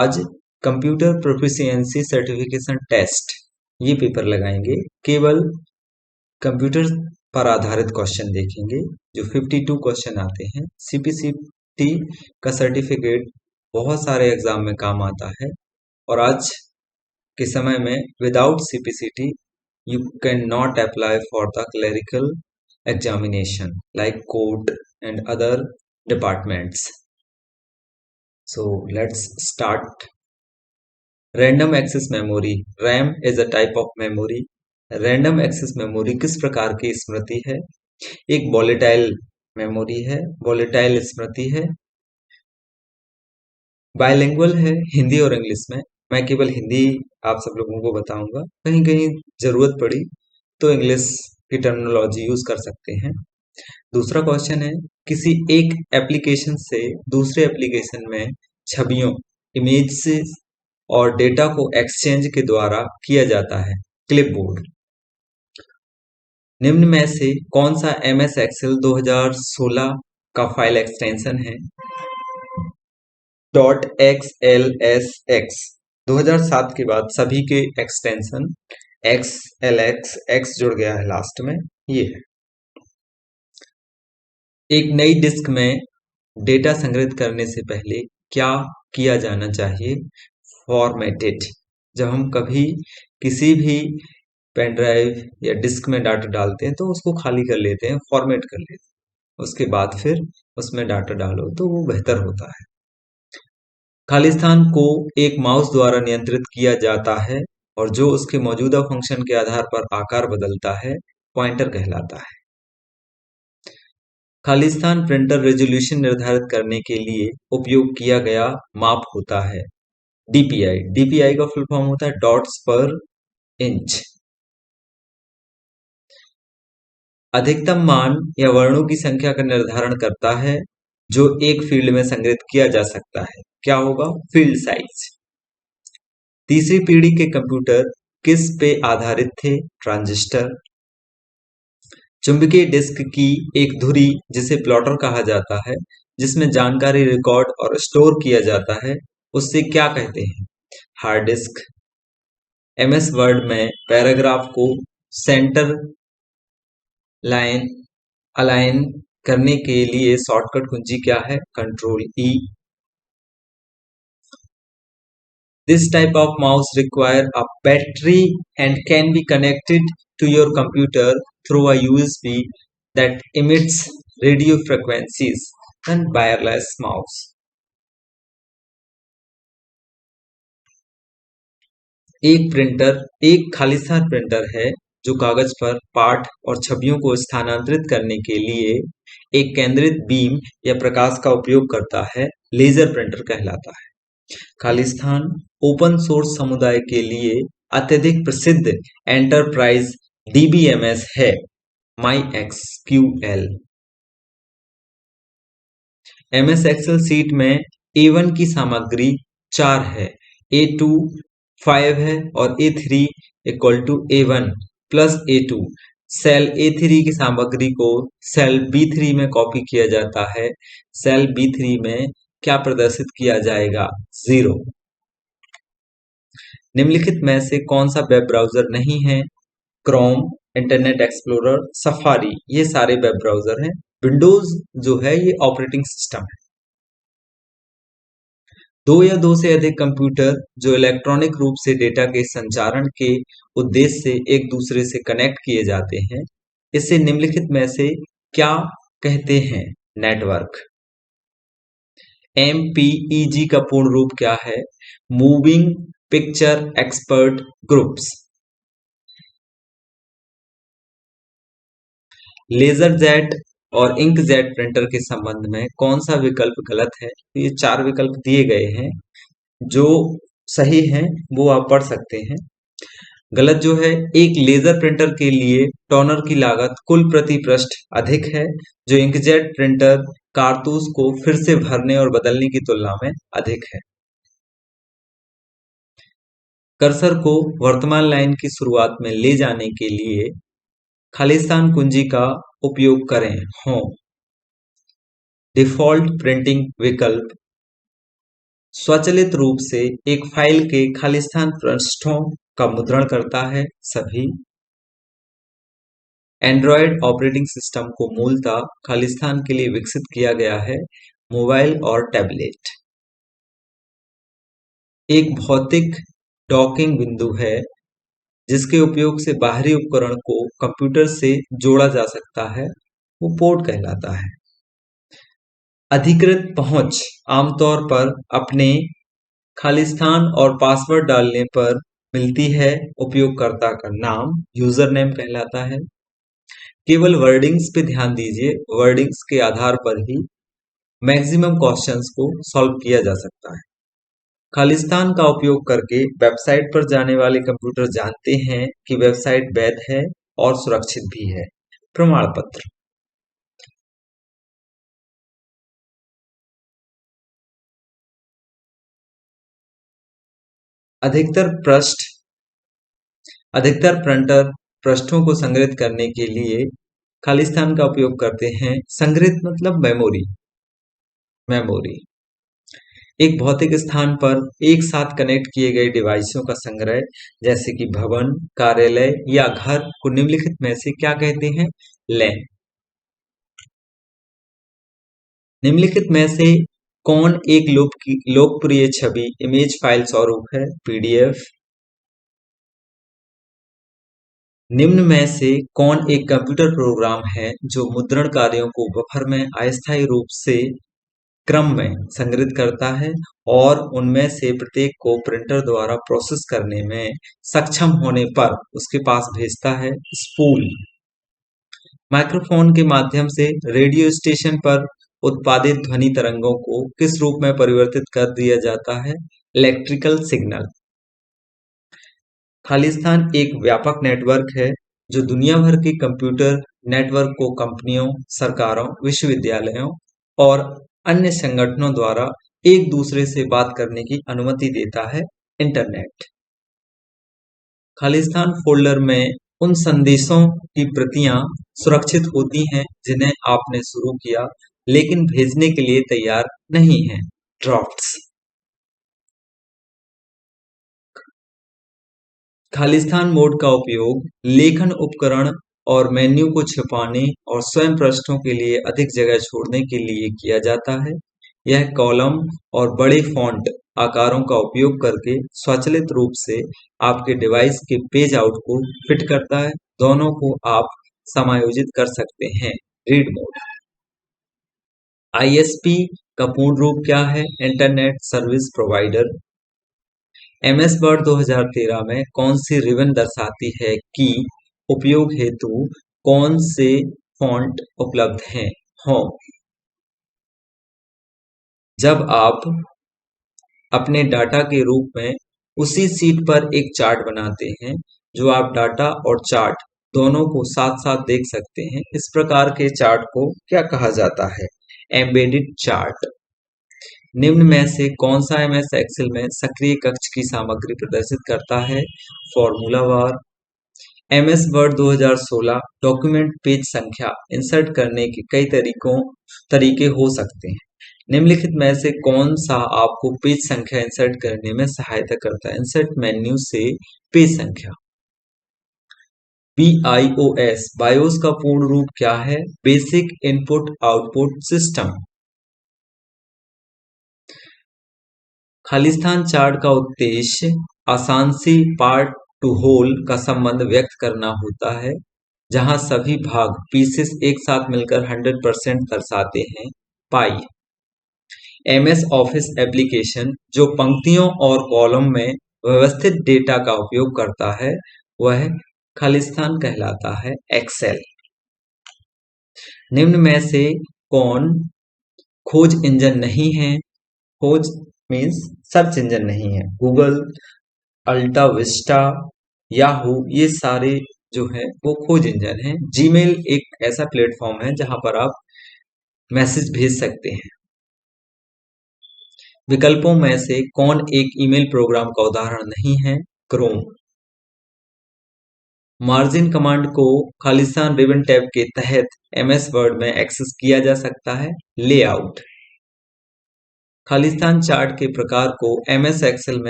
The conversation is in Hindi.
आज कंप्यूटर प्रोफिशिएंसी सर्टिफिकेशन टेस्ट ये पेपर लगाएंगे। केवल कंप्यूटर पर आधारित क्वेश्चन देखेंगे। जो 52 क्वेश्चन आते हैं। सीपीसीटी का सर्टिफिकेट बहुत सारे एग्जाम में काम आता है और आज के समय में without CPCT you can not apply for the clerical examination like court and other departments. So let's start. Random access memory, RAM is a type of memory. Random access memory किस प्रकार की स्मृति है? एक वॉलेटाइल मेमोरी है, वॉलेटाइल स्मृति है। बायलिंगुअल है, हिंदी और इंग्लिश में। मैं केवल हिंदी आप सब लोगों को बताऊंगा, कहीं कहीं जरूरत पड़ी तो इंग्लिश की टर्मिनोलॉजी यूज कर सकते हैं। दूसरा क्वेश्चन है, किसी एक एप्लीकेशन से दूसरे एप्लीकेशन में छवियों, इमेजेस और डेटा को एक्सचेंज के द्वारा किया जाता है। क्लिपबोर्ड। निम्न में से कौन सा MS एक्सेल 2016 का फाइल एक्सटेंशन है? .xlsx। 2007 के बाद सभी के एक्सटेंशन XLX X जुड़ गया है लास्ट में, ये है। एक नई डिस्क में डेटा संग्रहित करने से पहले क्या किया जाना चाहिए? फॉर्मेटेड। जब हम कभी किसी भी पेन ड्राइव या डिस्क में डाटा डालते हैं तो उसको खाली कर लेते हैं, फॉर्मेट कर लेते हैं, उसके बाद फिर उसमें डाटा डालो तो वो बेहतर होता है। खाली स्थान को एक माउस द्वारा नियंत्रित किया जाता है और जो उसके मौजूदा फंक्शन के आधार पर आकार बदलता है पॉइंटर कहलाता है। खालिस्तान प्रिंटर रेजोल्यूशन निर्धारित करने के लिए उपयोग किया गया माप होता है DPI। DPI का फुल फॉर्म होता है डॉट्स पर इंच। अधिकतम मान या वर्णों की संख्या का निर्धारण करता है जो एक फील्ड में संग्रहित किया जा सकता है। क्या होगा? Field size. तीसरी पीढ़ी के कंप्यूटर किस पे आधारित थे? ट्रांजिस्टर। चुंबकीय डिस्क की एक धुरी जिसे प्लॉटर कहा जाता है, जिसमें जानकारी रिकॉर्ड और स्टोर किया जाता है, उससे क्या कहते हैं? Hard disk. MS वर्ड में पैराग्राफ को सेंटर लाइन अलाइन करने के लिए शॉर्टकट कुंजी क्या है? Ctrl+E। This type of mouse require a battery and can be connected to your computer through a USB that emits radio frequencies and wireless mouse. एक खालिस्तान प्रिंटर है जो कागज पर पाठ और छवियों को स्थानांतरित करने के लिए एक केंद्रित बीम या प्रकाश का उपयोग करता है। लेजर प्रिंटर कहलाता है। खालिस्तान ओपन सोर्स समुदाय के लिए अत्यधिक प्रसिद्ध एंटरप्राइज DBMS है MySQL। MS एक्सेल सीट में A1 की सामग्री 4 है, A2 5 है और A3 equal to A1 plus A2। Cell A3 की सामग्री को सेल B3 में कॉपी किया जाता है। सेल B3 में क्या प्रदर्शित किया जाएगा? 0। निम्नलिखित में से कौन सा वेब ब्राउजर नहीं है? क्रोम, इंटरनेट एक्सप्लोरर, सफारी, ये सारे वेब ब्राउजर हैं। विंडोज जो है ये ऑपरेटिंग सिस्टम है। दो या दो से अधिक कंप्यूटर जो इलेक्ट्रॉनिक रूप से डेटा के संचारण के उद्देश्य से एक दूसरे से कनेक्ट किए जाते हैं, इसे निम्नलिखित में से क्या कहते हैं? नेटवर्क। MPEG का पूर्ण रूप क्या है? Moving picture expert groups. Laser jet और इंकजेट प्रिंटर के संबंध में कौन सा विकल्प गलत है? ये 4 विकल्प दिए गए हैं, जो सही हैं वो आप पढ़ सकते हैं। गलत जो है, एक लेजर प्रिंटर के लिए टोनर की लागत कुल प्रति पृष्ठ अधिक है, जो इंकजेट प्रिंटर कारतूस को फिर से भरने और बदलने की तुलना में अधिक है। कर्सर को वर्तमान लाइन की शुरुआत में ले जाने के लिए खालिस्तान कुंजी का उपयोग करें। होम। डिफॉल्ट प्रिंटिंग विकल्प स्वचालित रूप से एक फाइल के खालिस्तान पृष्ठों का मुद्रण करता है। सभी एंड्रॉयड ऑपरेटिंग सिस्टम को मूलतः खालिस्तान के लिए विकसित किया गया है। मोबाइल और टैबलेट एक भौतिक डॉकिंग बिंदु है जिसके उपयोग से बाहरी उपकरण को कंप्यूटर से जोड़ा जा सकता है, वो पोर्ट कहलाता है। अधिकृत पहुंच आमतौर पर अपने खालिस्तान और पासवर्ड डालने पर मिलती है। उपयोगकर्ता का नाम यूजर नेम कहलाता है। केवल वर्डिंग्स पे ध्यान दीजिए, वर्डिंग्स के आधार पर ही मैक्सिमम क्वेश्चंस को सॉल्व किया जा सकता है। खालिस्तान का उपयोग करके वेबसाइट पर जाने वाले कंप्यूटर जानते हैं कि वेबसाइट वैध है और सुरक्षित भी है। प्रमाण पत्र अधिकतर पृष्ठ अधिकतर प्रिंटर पृष्ठों को संग्रहित करने के लिए खालिस्तान का उपयोग करते हैं। संग्रहित मतलब मेमोरी। एक भौतिक स्थान पर एक साथ कनेक्ट किए गए डिवाइसों का संग्रह, जैसे कि भवन, कार्यालय या घर को निम्नलिखित में से क्या कहते हैं? लैन। निम्नलिखित में से कौन एक लोकप्रिय छवि इमेज फाइल स्वरूप है? पीडीएफ। निम्न में से कौन एक कंप्यूटर प्रोग्राम है जो मुद्रण कार्यों को बफर में अस्थायी रूप से क्रम में संग्रहित करता है और उनमें से प्रत्येक को प्रिंटर द्वारा प्रोसेस करने में सक्षम होने पर उसके पास भेजता है? स्पूल। माइक्रोफोन के माध्यम से रेडियो स्टेशन पर उत्पादित ध्वनि तरंगों को किस रूप में परिवर्तित कर दिया जाता है? Electrical signal. खालिस्तान एक व्यापक नेटवर्क है जो दुनिया भर के कंप्यूटर नेटवर्क को कंपनियों, सरकारों, विश्वविद्यालयों और अन्य संगठनों द्वारा एक दूसरे से बात करने की अनुमति देता है। इंटरनेट। खालिस्तान फ़ोल्डर में उन संदेशों की प्रतियां सुरक्षित होती हैं जिन्हें आपने शुरू किया लेकिन भेजने के लिए तैयार नहीं हैं। ड्राफ्ट्स। खालिस्तान मोड का उपयोग लेखन उपकरण और मेन्यू को छिपाने और स्वयं पृष्ठों के लिए अधिक जगह छोड़ने के लिए किया जाता है। यह कॉलम और बड़े फॉन्ट आकारों का उपयोग करके स्वचालित रूप से आपके डिवाइस के पेज आउट को फिट करता है। दोनों को आप समायोजित कर सकते हैं। Read mode. आईएसपी का पूर्ण रूप क्या है? Internet service provider. MS word 2013 में कौन सी रिबन दर्शाती है कि उपयोग हेतु कौन से फॉन्ट उपलब्ध हैं? होम। जब आप अपने डाटा के रूप में उसी सीट पर एक चार्ट बनाते हैं जो आप डाटा और चार्ट दोनों को साथ साथ देख सकते हैं, इस प्रकार के चार्ट को क्या कहा जाता है? Embedded chart. निम्न में से कौन सा एमएस एक्सेल में सक्रिय कक्ष की सामग्री प्रदर्शित करता है? Formula bar. MS word 2016 document page संख्या इंसर्ट करने के कई तरीके हो सकते हैं। निम्नलिखित में से कौन सा आपको पेज संख्या इंसर्ट करने में सहायता करता है? इंसर्ट मेन्यू से पेज संख्या। BIOS बायोस का पूर्ण रूप क्या है? Basic input output system. Khalistan chart का उद्देश्य आसान सी पार्ट टू होल का संबंध व्यक्त करना होता है, जहां सभी भाग पीसेस एक साथ मिलकर 100% दर्शाते हैं। पाई। एमएस ऑफिस एप्लीकेशन जो पंक्तियों और कॉलम में व्यवस्थित डेटा का उपयोग करता है वह खालिस्तान कहलाता है। एक्सेल। निम्न में से कौन खोज इंजन नहीं है? खोज मीन्स सर्च इंजन नहीं है। गूगल, अल्टा विस्टा, याहू, ये सारे जो है वो खोज इंजन है। जीमेल एक ऐसा प्लेटफॉर्म है जहां पर आप मैसेज भेज सकते हैं। विकल्पों में से कौन एक ईमेल प्रोग्राम का उदाहरण नहीं है? क्रोम। मार्जिन कमांड को खालिस्तान रिबन टैब के तहत एमएस वर्ड में एक्सेस किया जा सकता है। लेआउट। खालिस्तान चार्ट के प्रकार को एमएस एक्सेल में